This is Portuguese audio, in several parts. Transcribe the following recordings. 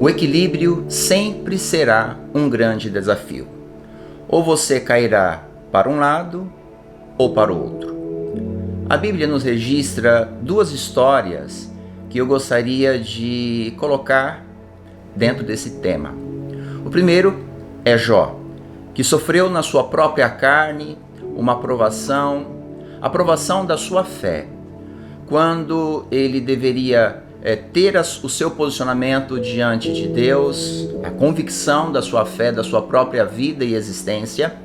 O equilíbrio sempre será um grande desafio. Ou você cairá para um lado ou para o outro. A Bíblia nos registra duas histórias que eu gostaria de colocar dentro desse tema. O primeiro é Jó, que sofreu na sua própria carne uma a provação da sua fé, quando ele deveria ter o seu posicionamento diante de Deus, a convicção da sua fé, da sua própria vida e existência,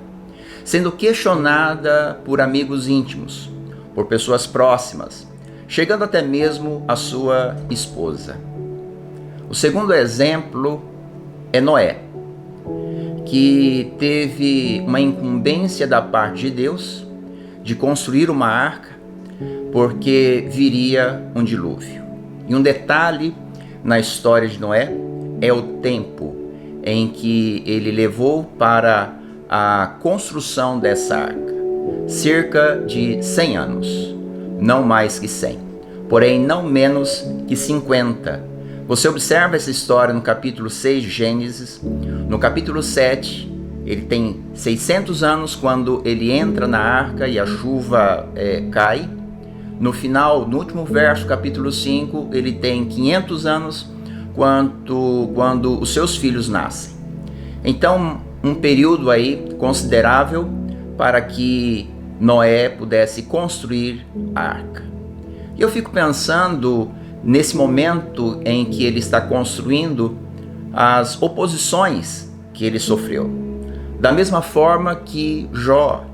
sendo questionada por amigos íntimos, por pessoas próximas, chegando até mesmo a sua esposa. O segundo exemplo é Noé, que teve uma incumbência da parte de Deus de construir uma arca, porque viria um dilúvio. E um detalhe na história de Noé é o tempo em que ele levou para a construção dessa arca. Cerca de 100 anos, não mais que 100, porém não menos que 50. Você observa essa história no capítulo 6 de Gênesis. No capítulo 7, ele tem 600 anos quando ele entra na arca e a chuva cai. No final, no último verso, capítulo 5, ele tem 500 anos quando os seus filhos nascem. Então, um período aí considerável para que Noé pudesse construir a arca. E eu fico pensando nesse momento em que ele está construindo as oposições que ele sofreu. Da mesma forma que Jó,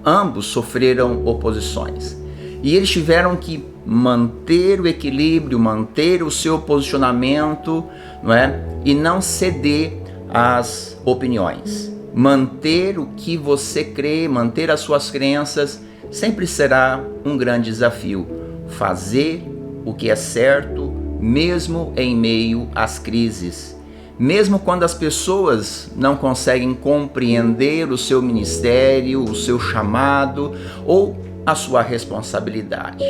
ambos sofreram oposições. E eles tiveram que manter o equilíbrio, manter o seu posicionamento, não é? E não ceder às opiniões. Manter o que você crê, manter as suas crenças, sempre será um grande desafio. Fazer o que é certo, mesmo em meio às crises. Mesmo quando as pessoas não conseguem compreender o seu ministério, o seu chamado ou a sua responsabilidade.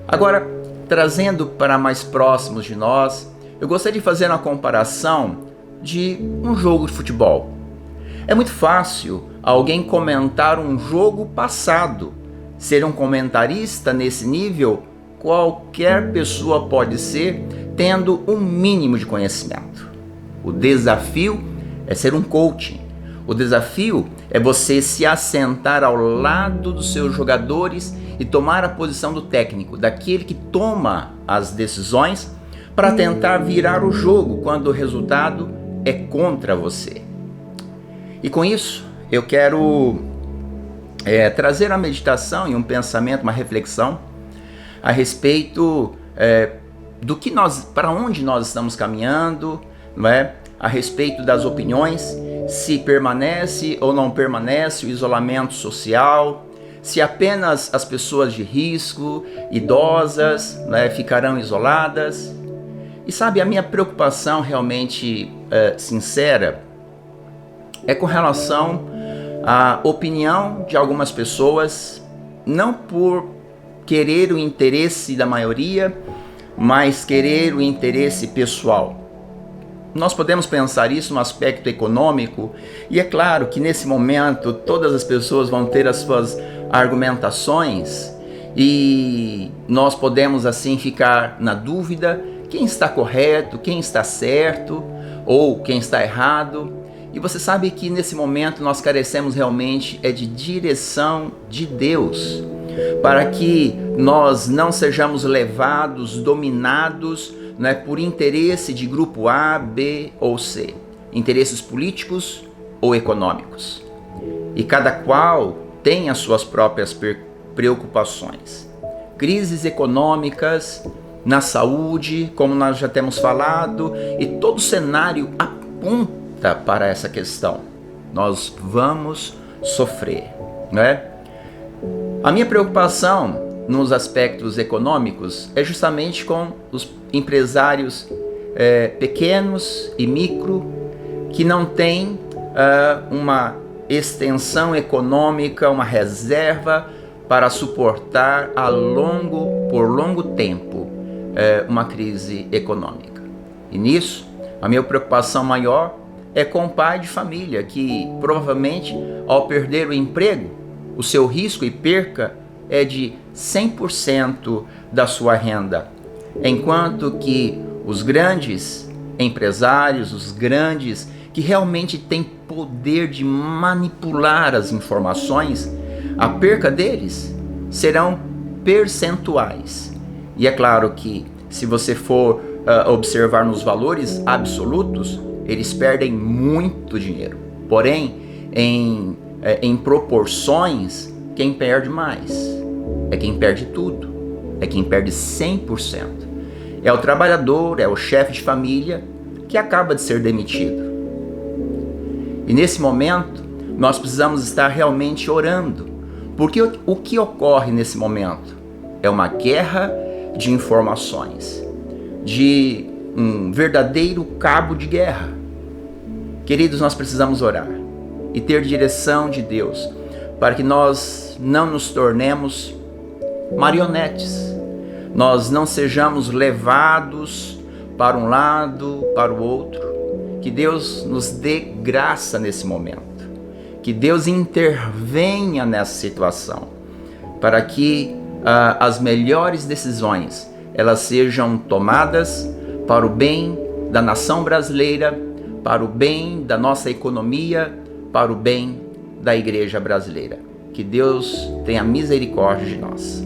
Agora, trazendo para mais próximos de nós, eu gostaria de fazer uma comparação de um jogo de futebol. É muito fácil alguém comentar um jogo passado. Ser um comentarista nesse nível, qualquer pessoa pode ser, tendo um mínimo de conhecimento. O desafio é ser um coach. O desafio é você se assentar ao lado dos seus jogadores e tomar a posição do técnico, daquele que toma as decisões para tentar virar o jogo quando o resultado é contra você. E com isso, eu quero trazer a meditação e um pensamento, uma reflexão a respeito para onde nós estamos caminhando, não é? A respeito das opiniões, se permanece ou não permanece o isolamento social, se apenas as pessoas de risco, idosas, né, ficarão isoladas. E sabe, a minha preocupação realmente sincera é com relação à opinião de algumas pessoas, não por querer o interesse da maioria, mas querer o interesse pessoal. Nós podemos pensar isso no aspecto econômico, e é claro que nesse momento todas as pessoas vão ter as suas argumentações e nós podemos assim ficar na dúvida quem está correto, quem está certo ou quem está errado. E você sabe que nesse momento nós carecemos realmente de direção de Deus, para que nós não sejamos levados, dominados, por interesse de grupo A, B ou C, interesses políticos ou econômicos. E cada qual tem as suas próprias preocupações. Crises econômicas, na saúde, como nós já temos falado, e todo o cenário aponta para essa questão. Nós vamos sofrer, né? A minha preocupação nos aspectos econômicos é justamente com os empresários pequenos e micro que não têm uma extensão econômica, uma reserva para suportar por longo tempo uma crise econômica. E nisso A minha preocupação maior é com o pai de família que provavelmente, ao perder o emprego, o seu risco e perca é de 100% da sua renda, enquanto que os grandes empresários, os grandes que realmente têm poder de manipular as informações, a perca deles serão percentuais. E é claro que se você for observar nos valores absolutos, eles perdem muito dinheiro. Porém, em proporções, quem perde mais é quem perde tudo, é quem perde 100%. É o trabalhador, é o chefe de família que acaba de ser demitido. E nesse momento, nós precisamos estar realmente orando, porque o que ocorre nesse momento é uma guerra de informações, de um verdadeiro cabo de guerra. Queridos, nós precisamos orar e ter direção de Deus para que nós não nos tornemos marionetes, nós não sejamos levados para um lado, para o outro. Que Deus nos dê graça nesse momento, que Deus intervenha nessa situação, para que as melhores decisões elas sejam tomadas para o bem da nação brasileira, para o bem da nossa economia, para o bem da igreja brasileira. Que Deus tenha misericórdia de nós.